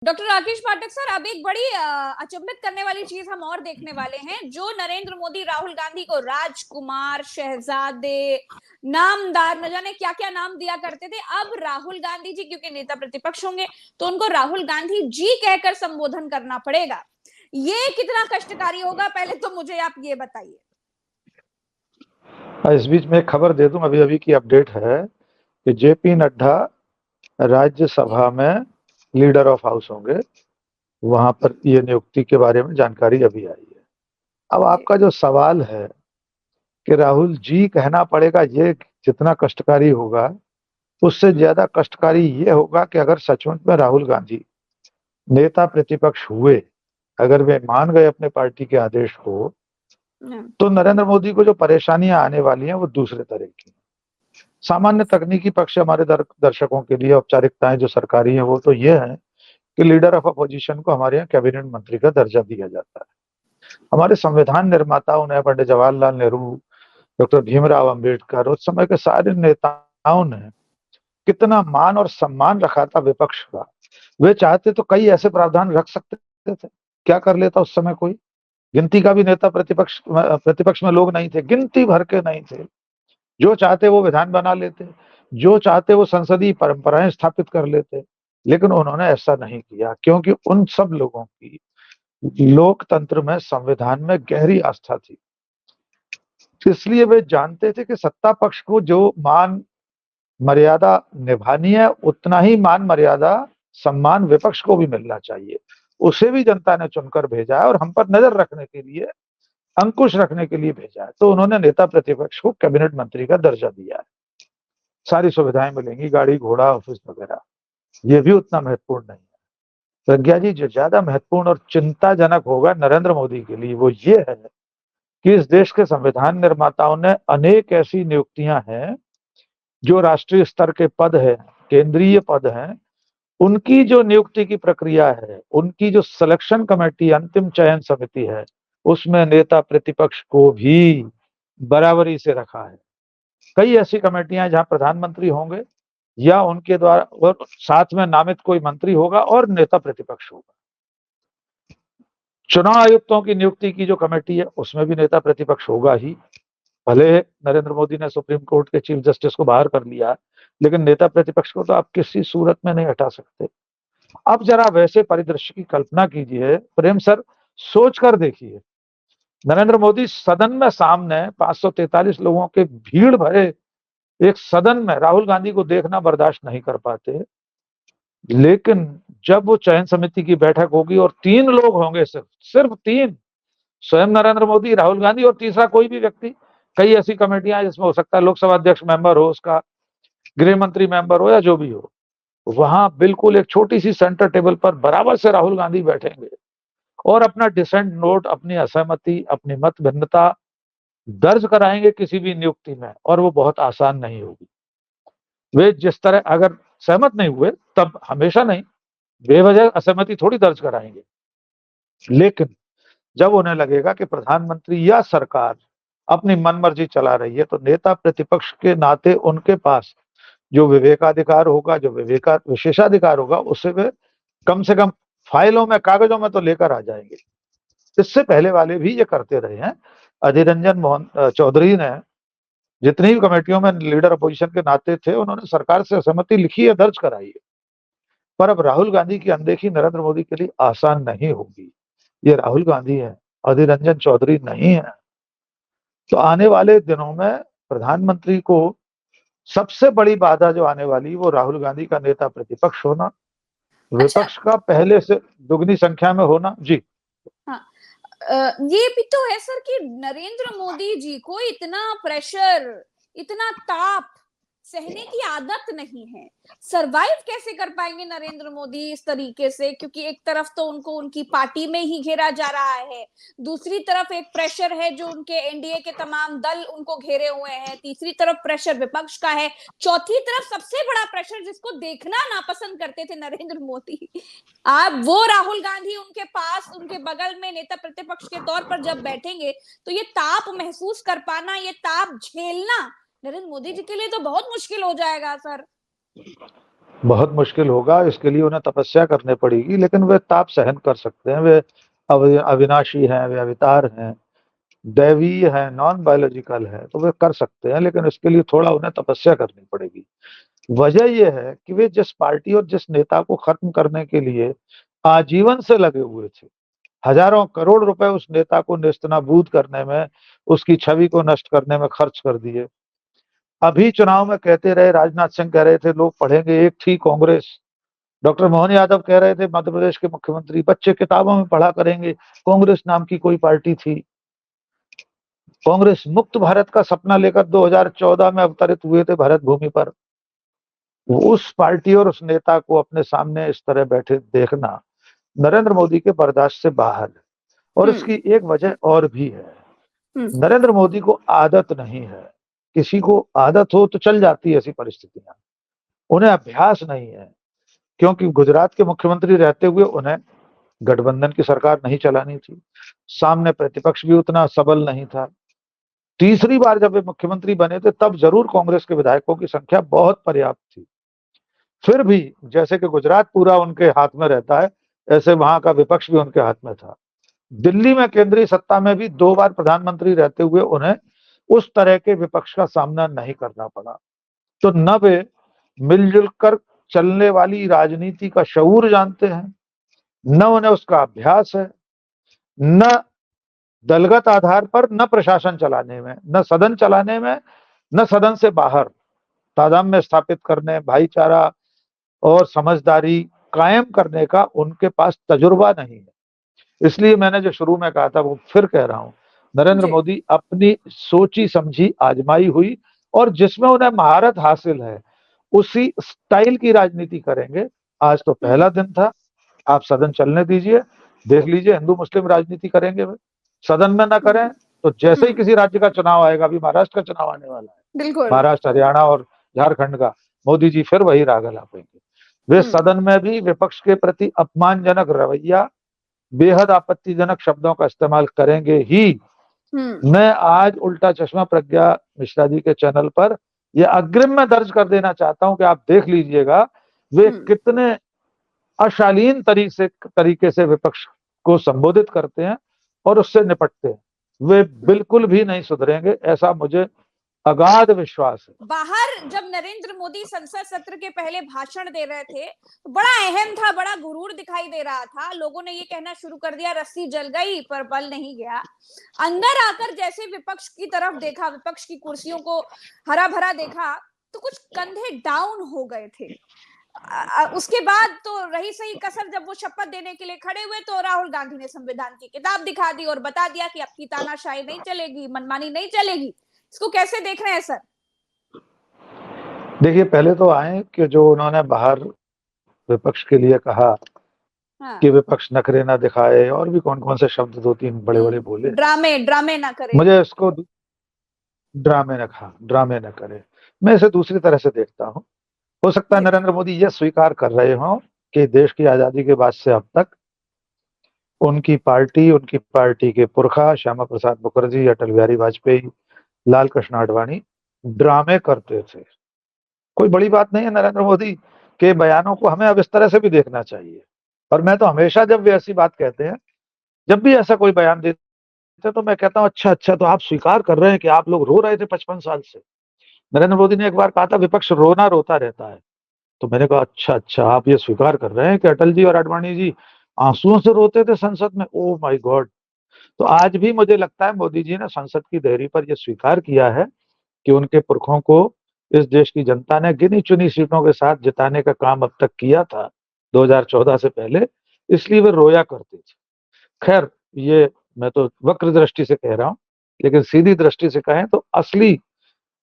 Doctor Rakesh पाठक sir, अब एक बड़ी अचंभित करने वाली चीज हम और देखने वाले हैं। जो नरेंद्र मोदी राहुल गांधी को राजकुमार, शहजादे, नामदार, न जाने क्या क्या नाम दिया करते थे, अब राहुल गांधी जी क्योंकि नेता प्रतिपक्ष होंगे तो उनको राहुल गांधी जी कहकर संबोधन करना पड़ेगा। ये कितना कष्टकारी होगा, पहले तो मुझे आप ये बताइए। इस बीच में एक खबर दे दूं, अभी अभी की अपडेट है कि जेपी नड्डा जी राज्यसभा में लीडर ऑफ हाउस होंगे। वहां पर ये नियुक्ति के बारे में जानकारी अभी आई है। अब जी आपका जो सवाल है कि राहुल जी कहना पड़ेगा, ये जितना कष्टकारी होगा उससे ज्यादा कष्टकारी ये होगा कि अगर सचमुच में राहुल गांधी नेता प्रतिपक्ष हुए, अगर वे मान गए अपने पार्टी के आदेश को, हम्म, तो नरेंद्र मोदी को जो परेशानियां आने वाली हैं वो दूसरे तरह की। सामान्य तकनीकी पक्ष हमारे दर्शकों के लिए औपचारिकताएं जो सरकारी हैं वो तो ये है कि लीडर ऑफ अपोजिशन को हमारे यहाँ कैबिनेट मंत्री का दर्जा दिया जाता है। हमारे संविधान निर्माताओं ने, पंडित जवाहरलाल नेहरू, डॉक्टर भीमराव अंबेडकर, उस समय के सारे नेताओं ने कितना मान और सम्मान रखा था विपक्ष का। वे चाहते तो कई ऐसे प्रावधान रख सकते थे। क्या कर लेता उस समय कोई? गिनती का भी नेता प्रतिपक्ष में लोग नहीं थे, गिनती भर के नहीं थे। जो चाहते वो विधान बना लेते, जो चाहते वो संसदीय परंपराएं स्थापित कर लेते। लेकिन उन्होंने ऐसा नहीं किया क्योंकि उन सब लोगों की लोकतंत्र में, संविधान में गहरी आस्था थी। इसलिए वे जानते थे कि सत्ता पक्ष को जो मान मर्यादा निभानी है, उतना ही मान मर्यादा सम्मान विपक्ष को भी मिलना चाहिए। उसे भी जनता ने चुनकर भेजा है और हम पर नजर रखने के लिए, अंकुश रखने के लिए भेजा है। तो उन्होंने नेता प्रतिपक्ष को कैबिनेट मंत्री का दर्जा दिया है। सारी सुविधाएं मिलेंगी, गाड़ी घोड़ा ऑफिस वगैरह। ये भी उतना महत्वपूर्ण नहीं है। प्रज्ञा जी, जो ज्यादा महत्वपूर्ण और चिंताजनक होगा नरेंद्र मोदी के लिए वो ये है कि इस देश के संविधान निर्माताओं ने अनेक ऐसी नियुक्तियां हैं जो राष्ट्रीय स्तर के पद है, केंद्रीय पद हैं, उनकी जो नियुक्ति की प्रक्रिया है, उनकी जो सिलेक्शन कमेटी, अंतिम चयन समिति है, उसमें नेता प्रतिपक्ष को भी बराबरी से रखा है। कई ऐसी कमेटियां हैं जहां प्रधानमंत्री होंगे या उनके द्वारा और साथ में नामित कोई मंत्री होगा और नेता प्रतिपक्ष होगा। चुनाव आयुक्तों की नियुक्ति की जो कमेटी है उसमें भी नेता प्रतिपक्ष होगा ही। भले नरेंद्र मोदी ने सुप्रीम कोर्ट के चीफ जस्टिस को बाहर कर लिया, लेकिन नेता प्रतिपक्ष को तो आप किसी सूरत में नहीं हटा सकते। अब जरा वैसे परिदृश्य की कल्पना कीजिए प्रेम सर, सोच कर देखिए। नरेंद्र मोदी सदन में सामने 543 लोगों के भीड़ भरे एक सदन में राहुल गांधी को देखना बर्दाश्त नहीं कर पाते। लेकिन जब वो चयन समिति की बैठक होगी और 3 लोग होंगे, सिर्फ सिर्फ 3, स्वयं नरेंद्र मोदी, राहुल गांधी और तीसरा कोई भी व्यक्ति। कई ऐसी कमेटियां हैं जिसमें हो सकता है लोकसभा अध्यक्ष मेंबर हो, उसका गृह मंत्री मेंबर हो या जो भी हो। वहां बिल्कुल एक छोटी सी सेंटर टेबल पर बराबर से राहुल गांधी बैठेंगे और अपना डिसेंट नोट, अपनी असहमति, अपनी मत भिन्नता दर्ज कराएंगे किसी भी नियुक्ति में, और वो बहुत आसान नहीं होगी। वे जिस तरह अगर सहमत नहीं हुए तब हमेशा नहीं, बेवजह असहमति थोड़ी दर्ज कराएंगे। लेकिन जब उन्हें लगेगा कि प्रधानमंत्री या सरकार अपनी मनमर्जी चला रही है, तो नेता प्रतिपक्ष के नाते उनके पास जो विवेकाधिकार होगा, जो विशेषाधिकार होगा, उससे वे कम से कम फाइलों में, कागजों में तो लेकर आ जाएंगे। इससे पहले वाले भी ये करते रहे हैं। अधीर रंजन मोहन चौधरी ने जितनी भी कमेटियों में लीडर अपोजिशन के नाते थे, उन्होंने सरकार से असहमति लिखी है, दर्ज कराई है। पर अब राहुल गांधी की अनदेखी नरेंद्र मोदी के लिए आसान नहीं होगी। ये राहुल गांधी है, अधीर रंजन चौधरी नहीं है। तो आने वाले दिनों में प्रधानमंत्री को सबसे बड़ी बाधा जो आने वाली वो राहुल गांधी का नेता प्रतिपक्ष होना, अच्छा। विपक्ष का पहले से दुगनी संख्या में होना। जी हाँ, ये भी तो है सर कि नरेंद्र मोदी जी को इतना प्रेशर, इतना ताप सहने की आदत नहीं है। सरवाइव कैसे कर पाएंगे नरेंद्र मोदी इस तरीके से? क्योंकि एक तरफ तो उनको उनकी पार्टी में ही घेरा जा रहा है, दूसरी तरफ एक प्रेशर है जो उनके एनडीए के तमाम दल उनको घेरे हुए हैं, तीसरी तरफ प्रेशर विपक्ष का है, चौथी तरफ सबसे बड़ा प्रेशर जिसको देखना नापसंद करते थे नरेंद्र मोदी, आप वो राहुल गांधी उनके पास, उनके बगल में नेता प्रतिपक्ष के तौर पर जब बैठेंगे, तो ये ताप महसूस कर पाना, ये ताप झेलना नरेंद्र मोदी जी के लिए तो बहुत मुश्किल हो जाएगा सर। बहुत मुश्किल होगा, इसके लिए उन्हें तपस्या करनी पड़ेगी, लेकिन वे ताप सहन कर सकते हैं। वे अविनाशी हैं, वे अवतार हैं, दैवीय है, नॉन बायोलॉजिकल है, तो वे कर सकते हैं, लेकिन इसके लिए थोड़ा उन्हें तपस्या करनी पड़ेगी। वजह यह है कि वे जिस पार्टी और जिस नेता को खत्म करने के लिए आजीवन से लगे हुए थे, हजारों करोड़ रुपए उस नेता को नेस्तनाबूद करने में, उसकी छवि को नष्ट करने में खर्च कर दिए। अभी चुनाव में कहते रहे, राजनाथ सिंह कह रहे थे लोग पढ़ेंगे एक थी कांग्रेस, डॉक्टर मोहन यादव कह रहे थे मध्य प्रदेश के मुख्यमंत्री, बच्चे किताबों में पढ़ा करेंगे कांग्रेस नाम की कोई पार्टी थी। कांग्रेस मुक्त भारत का सपना लेकर 2014 में अवतरित हुए थे भारत भूमि पर। उस पार्टी और उस नेता को अपने सामने इस तरह बैठे देखना नरेंद्र मोदी के बर्दाश्त से बाहर है। और इसकी एक वजह और भी है, नरेंद्र मोदी को आदत नहीं है। किसी को आदत हो तो चल जाती है ऐसी परिस्थितियां, उन्हें अभ्यास नहीं है, क्योंकि गुजरात के मुख्यमंत्री रहते हुए उन्हें गठबंधन की सरकार नहीं चलानी थी, सामने प्रतिपक्ष भी उतना सबल नहीं था। तीसरी बार जब वे मुख्यमंत्री बने थे तब जरूर कांग्रेस के विधायकों की संख्या बहुत पर्याप्त थी, फिर भी जैसे कि गुजरात पूरा उनके हाथ में रहता है, ऐसे वहां का विपक्ष भी उनके हाथ में था। दिल्ली में केंद्रीय सत्ता में भी 2 बार प्रधानमंत्री रहते हुए उन्हें उस तरह के विपक्ष का सामना नहीं करना पड़ा। तो न वे मिलजुल कर चलने वाली राजनीति का शऊर जानते हैं, न उन्हें उसका अभ्यास है, न दलगत आधार पर, न प्रशासन चलाने में, न सदन चलाने में, न सदन से बाहर तादाम्य स्थापित करने, भाईचारा और समझदारी कायम करने का उनके पास तजुर्बा नहीं है। इसलिए मैंने जो शुरू में कहा था वो फिर कह रहा हूं, नरेंद्र मोदी अपनी सोची समझी आजमाई हुई और जिसमें उन्हें महारत हासिल है उसी स्टाइल की राजनीति करेंगे। आज तो पहला दिन था, आप सदन चलने दीजिए, देख लीजिए हिंदू मुस्लिम राजनीति करेंगे वे। सदन में ना करें तो जैसे ही किसी राज्य का चुनाव आएगा, अभी महाराष्ट्र का चुनाव आने वाला है, बिल्कुल महाराष्ट्र, हरियाणा और झारखंड का, मोदी जी फिर वही राग अलापेंगे। वे सदन में भी विपक्ष के प्रति अपमानजनक रवैया, बेहद आपत्तिजनक शब्दों का इस्तेमाल करेंगे ही। मैं आज उल्टा चश्मा प्रज्ञा मिश्रा जी के चैनल पर यह अग्रिम में दर्ज कर देना चाहता हूं कि आप देख लीजिएगा वे कितने अशालीन तरीके से विपक्ष को संबोधित करते हैं और उससे निपटते हैं। वे बिल्कुल भी नहीं सुधरेंगे, ऐसा मुझे अगाध विश्वास है। बाहर जब नरेंद्र मोदी संसद सत्र के पहले भाषण दे रहे थे तो बड़ा अहम था, बड़ा गुरूर दिखाई दे रहा था। लोगों ने ये कहना शुरू कर दिया रस्सी जल गई पर बल नहीं गया। अंदर आकर जैसे विपक्ष की तरफ देखा, विपक्ष की कुर्सियों को हरा भरा देखा, तो कुछ कंधे डाउन हो गए थे। उसके बाद तो रही सही कसर, जब वो शपथ देने के लिए खड़े हुए तो राहुल गांधी ने संविधान की किताब दिखा दी और बता दिया कि आपकी तानाशाही नहीं चलेगी, मनमानी नहीं चलेगी। इसको कैसे देख रहे हैं सर? देखिए, पहले तो आए कि जो उन्होंने बाहर विपक्ष के लिए कहा कि विपक्ष नखरे ना दिखाए और भी कौन कौन से शब्द 2-3 बड़े बड़े बोले, ड्रामे ना करे, मुझे इसको ड्रामे न करे, मैं इसे दूसरी तरह से देखता हूँ। हो सकता है नरेंद्र मोदी यह स्वीकार कर रहे हों कि देश की आजादी के बाद से अब तक उनकी पार्टी के पुरखा श्यामा प्रसाद मुखर्जी, अटल बिहारी वाजपेयी, लाल कृष्ण आडवाणी ड्रामे करते थे। कोई बड़ी बात नहीं है, नरेंद्र मोदी के बयानों को हमें अब इस तरह से भी देखना चाहिए। और मैं तो हमेशा जब वे ऐसी बात कहते हैं, जब भी ऐसा कोई बयान देते तो मैं कहता हूं अच्छा तो आप स्वीकार कर रहे हैं कि आप लोग रो रहे थे 55 साल से। नरेंद्र मोदी ने एक बार कहा था विपक्ष रोना रोता रहता है, तो मैंने कहा अच्छा आप ये स्वीकार कर रहे हैं कि अटल जी और आडवाणी जी आंसुओं से रोते थे संसद में। Oh my God. तो आज भी मुझे लगता है मोदी जी ने संसद की देहरी पर यह स्वीकार किया है कि उनके पुरखों को इस देश की जनता ने गिनी चुनी सीटों के साथ जिताने का काम अब तक किया था 2014 से पहले, इसलिए वे रोया करते थे। खैर, ये मैं तो वक्र दृष्टि से कह रहा हूं, लेकिन सीधी दृष्टि से कहें तो असली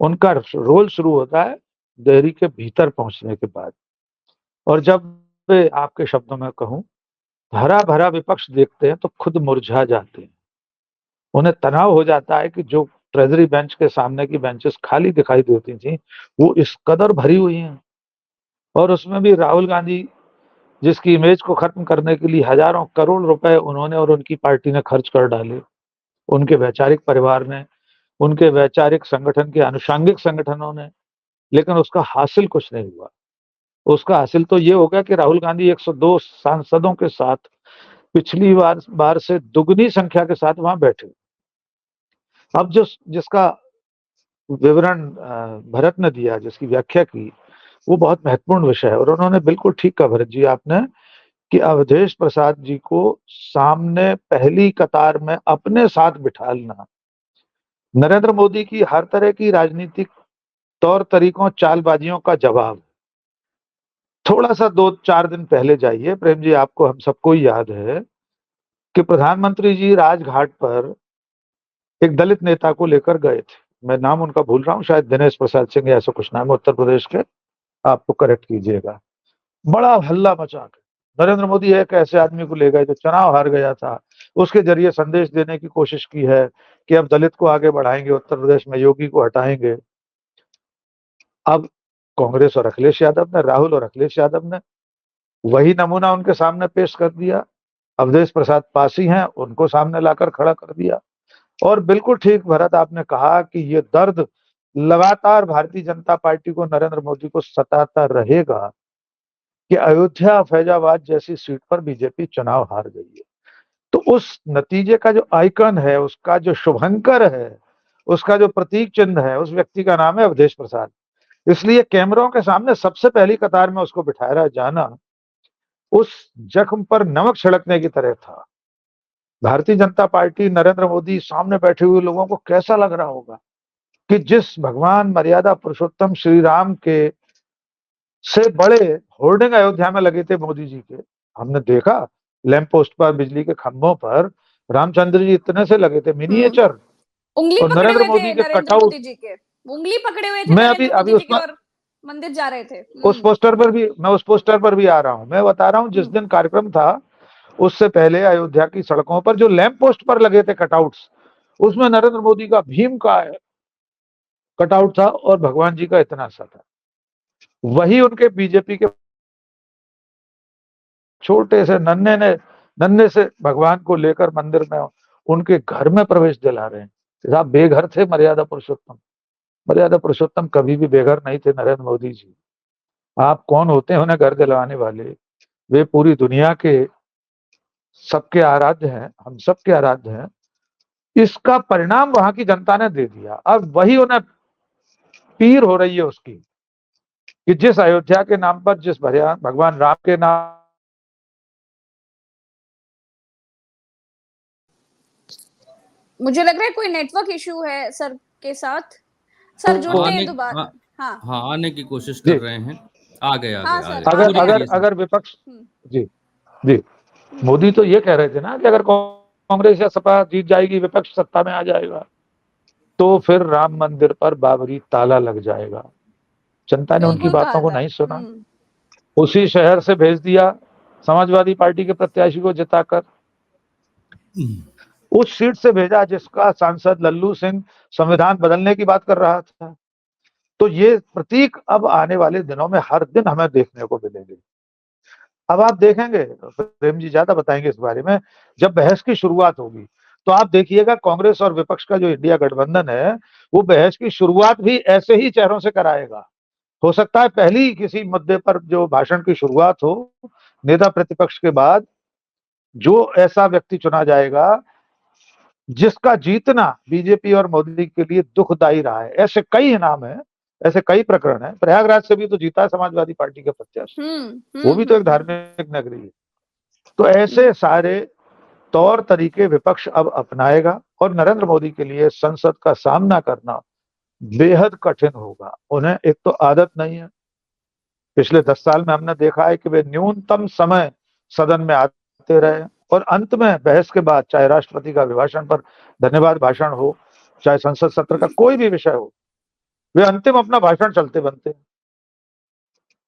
उनका रोल शुरू होता है देहरी के भीतर पहुंचने के बाद। और जब वे, आपके शब्दों में कहूं, हरा भरा विपक्ष देखते हैं तो खुद मुरझा जाते हैं। उन्हें तनाव हो जाता है कि जो ट्रेजरी बेंच के सामने की बेंचेस खाली दिखाई देती थी वो इस कदर भरी हुई हैं। और उसमें भी राहुल गांधी, जिसकी इमेज को खत्म करने के लिए हजारों करोड़ रुपए उन्होंने और उनकी पार्टी ने खर्च कर डाले, उनके वैचारिक परिवार ने, उनके वैचारिक संगठन के अनुषांगिक संगठनों ने, लेकिन उसका हासिल कुछ नहीं हुआ। उसका हासिल तो ये हो गया कि राहुल गांधी 102 सांसदों के साथ पिछली बार से दुगनी संख्या के साथ वहां बैठे। अब जो जिसका विवरण भरत ने दिया, जिसकी व्याख्या की, वो बहुत महत्वपूर्ण विषय है। और उन्होंने बिल्कुल ठीक कहा भरत जी आपने, कि अवधेश प्रसाद जी को सामने पहली कतार में अपने साथ बिठालना नरेंद्र मोदी की हर तरह की राजनीतिक तौर तरीकों चालबाजियों का जवाब। थोड़ा सा 2-4 दिन पहले जाइए प्रेम जी, आपको हम सबको ही याद है कि प्रधानमंत्री जी राजघाट पर एक दलित नेता को लेकर गए थे। मैं नाम उनका भूल रहा हूँ, शायद दिनेश प्रसाद सिंह या ऐसा कुछ नाम है, उत्तर प्रदेश के, आपको करेक्ट कीजिएगा। बड़ा हल्ला मचा के नरेंद्र मोदी एक ऐसे आदमी को ले गए जो चुनाव हार गया था, उसके जरिए संदेश देने की कोशिश की है कि अब दलित को आगे बढ़ाएंगे, उत्तर प्रदेश में योगी को हटाएंगे। अब कांग्रेस और अखिलेश यादव ने, राहुल और अखिलेश यादव ने वही नमूना उनके सामने पेश कर दिया। अवधेश प्रसाद पासी हैं, उनको सामने लाकर खड़ा कर दिया। और बिल्कुल ठीक भरत आपने कहा कि ये दर्द लगातार भारतीय जनता पार्टी को, नरेंद्र मोदी को सताता रहेगा कि अयोध्या फैजाबाद जैसी सीट पर बीजेपी चुनाव हार गई है। तो उस नतीजे का जो आइकन है, उसका जो शुभंकर है, उसका जो प्रतीक चिन्ह है, उस व्यक्ति का नाम है अवधेश प्रसाद। इसलिए कैमरों के सामने सबसे पहली कतार में उसको बिठाया जाना उस जख्म पर नमक छिड़कने की तरह था। भारतीय जनता पार्टी, नरेंद्र मोदी, सामने बैठे हुए लोगों को कैसा लग रहा होगा कि जिस भगवान मर्यादा पुरुषोत्तम श्री राम के से बड़े होर्डिंग अयोध्या में लगे थे मोदी जी के, हमने देखा लैंप पोस्ट पर, बिजली के खंभों पर रामचंद्र जी इतने से लगे थे, मिनिएचर। उंगली और पकड़े नरेंद्र हुए थे मोदी के नरेंद्र कटआउट, मोदी जी के, उंगली पकड़े हुए थे मैं अभी नरेंद्र अभी मोदी उस जी के, और मंदिर जा रहे थे। उस पोस्टर पर भी, मैं उस पोस्टर पर भी आ रहा हूं। मैं बता रहा हूं, जिस दिन कार्यक्रम था उससे पहले अयोध्या की सड़कों पर जो लैंप पोस्ट पर लगे थे कटआउट्स, उसमें नरेंद्र मोदी का भीम का कटआउट था और भगवान जी का इतना सा था। वही उनके बीजेपी के छोटे से नन्हे से भगवान को लेकर मंदिर में उनके घर में प्रवेश दिला रहे हैं। साहब बेघर थे मर्यादा पुरुषोत्तम। मर्यादा पुरुषोत्तम कभी भी बेघर नहीं थे नरेंद्र मोदी जी। आप कौन होते हैं उन्हें घर दिलवाने वाले? वे पूरी दुनिया के सबके आराध्य हैं, हम सबके आराध्य हैं। इसका परिणाम वहां की जनता ने दे दिया। अब वही उन्हें पीर हो रही है उसकी, कि जिस अयोध्या के नाम पर, जिस भगवान राम के नाम, मुझे लग रहा है कोई नेटवर्क इशू है सर के साथ। सर जुड़ते हैं दोबारा। हाँ हाँ, आने की कोशिश जी, कर रहे हैं। आ गए हाँ आ सर, गए। अगर आ अगर गए। अगर विपक्ष, जी जी, मोदी तो ये कह रहे थे ना कि अगर कांग्रेस या सपा जीत जाएगी, विपक्ष सत्ता में आ जाएगा, तो फिर राम मंदिर पर बाबरी ताला लग जाएगा। जनता ने उनकी बिल्कुल कहा बातों को था। नहीं सुना, उसी शहर से भेज दिया समाजवादी पार्टी के प्रत्याशी को जिताकर। उस सीट से भेजा जिसका सांसद लल्लू सिंह संविधान बदलने की बात कर रहा था। तो ये प्रतीक अब आने वाले दिनों में हर दिन हमें देखने को मिलेंगे। अब आप देखेंगे, प्रेम जी ज्यादा बताएंगे इस बारे में, जब बहस की शुरुआत होगी तो आप देखिएगा कांग्रेस और विपक्ष का जो इंडिया गठबंधन है, वो बहस की शुरुआत भी ऐसे ही चेहरों से कराएगा। हो सकता है पहली किसी मुद्दे पर जो भाषण की शुरुआत हो, नेता प्रतिपक्ष के बाद जो ऐसा व्यक्ति चुना जाएगा जिसका जीतना बीजेपी और मोदी के लिए दुखदायी रहा है। ऐसे कई नाम है, ऐसे कई प्रकरण है। प्रयागराज से भी तो जीता है समाजवादी पार्टी के प्रत्याशी, वो भी तो एक धार्मिक नगरी है। तो ऐसे सारे तौर तरीके विपक्ष अब अपनाएगा और नरेंद्र मोदी के लिए संसद का सामना करना बेहद कठिन होगा। उन्हें एक तो आदत नहीं है, पिछले 10 साल में हमने देखा है कि वे न्यूनतम समय सदन में आते रहे और अंत में बहस के बाद, चाहे राष्ट्रपति का अभिभाषण पर धन्यवाद भाषण हो, चाहे संसद सत्र का कोई भी विषय हो, वे अंतिम अपना भाषण चलते बनते हैं।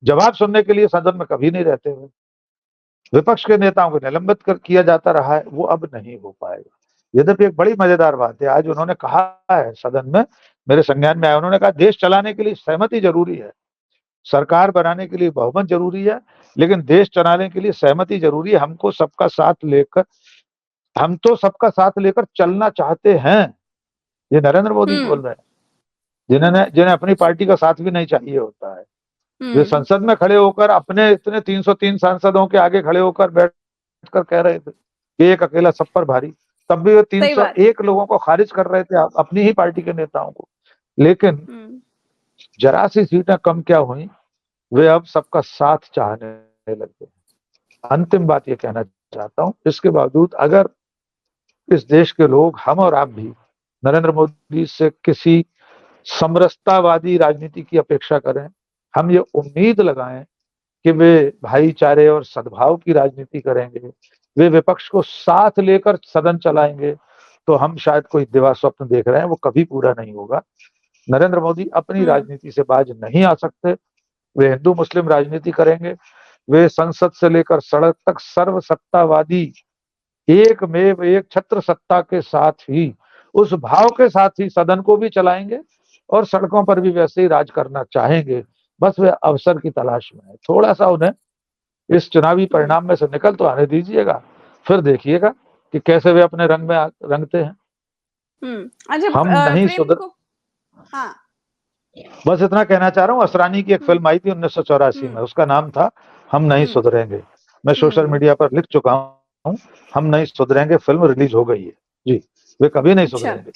जवाब सुनने के लिए सदन में कभी नहीं रहते हुए। विपक्ष के नेताओं को निलंबित किया जाता रहा है, वो अब नहीं हो पाएगा। यद्यपि एक बड़ी मजेदार बात है, आज उन्होंने कहा है सदन में, मेरे संज्ञान में आया, उन्होंने कहा देश चलाने के लिए सहमति जरूरी है, सरकार बनाने के लिए बहुमत जरूरी है, लेकिन देश चलाने के लिए सहमति जरूरी है। हम तो सबका साथ लेकर चलना चाहते हैं। ये नरेंद्र मोदी बोल रहे हैं, जिन्हें अपनी पार्टी का साथ भी नहीं चाहिए होता है। वे संसद में खड़े होकर अपने इतने 303 सांसदों के आगे खड़े होकर बैठकर कह रहे थे कि एक अकेला सब पर भारी, तब भी वे सही बात। 301 लोगों को खारिज कर रहे थे, अपनी ही पार्टी के नेताओं को। लेकिन जरा सी सीटें कम क्या हुई, वे अब सबका साथ चाहने लगे। अंतिम बात ये कहना चाहता हूं, इसके बावजूद अगर इस देश के लोग, हम और आप भी, नरेंद्र मोदी से किसी समरसतावादी राजनीति की अपेक्षा करें, हम ये उम्मीद लगाएं कि वे भाईचारे और सद्भाव की राजनीति करेंगे, वे विपक्ष को साथ लेकर सदन चलाएंगे, तो हम शायद कोई दिवा स्वप्न देख रहे हैं, वो कभी पूरा नहीं होगा। नरेंद्र मोदी अपनी राजनीति से बाज नहीं आ सकते। वे हिंदू मुस्लिम राजनीति करेंगे, वे संसद से लेकर सड़क तक सर्वसत्तावादी एक में एक छत्र सत्ता के साथ ही, उस भाव के साथ ही सदन को भी चलाएंगे और सड़कों पर भी वैसे ही राज करना चाहेंगे। बस वे अवसर की तलाश में है। थोड़ा सा उन्हें इस चुनावी परिणाम में से निकल तो आने दीजिएगा, फिर देखिएगा कि कैसे वे अपने रंग में रंगते हैं। हम नहीं सुधर। हाँ। बस इतना कहना चाह रहा हूँ। असरानी की एक फिल्म आई थी 1984 में, उसका नाम था हम नहीं सुधरेंगे। मैं सोशल मीडिया पर लिख चुका हूँ, हम नहीं सुधरेंगे फिल्म रिलीज हो गई है जी, वे कभी नहीं सुधरेंगे।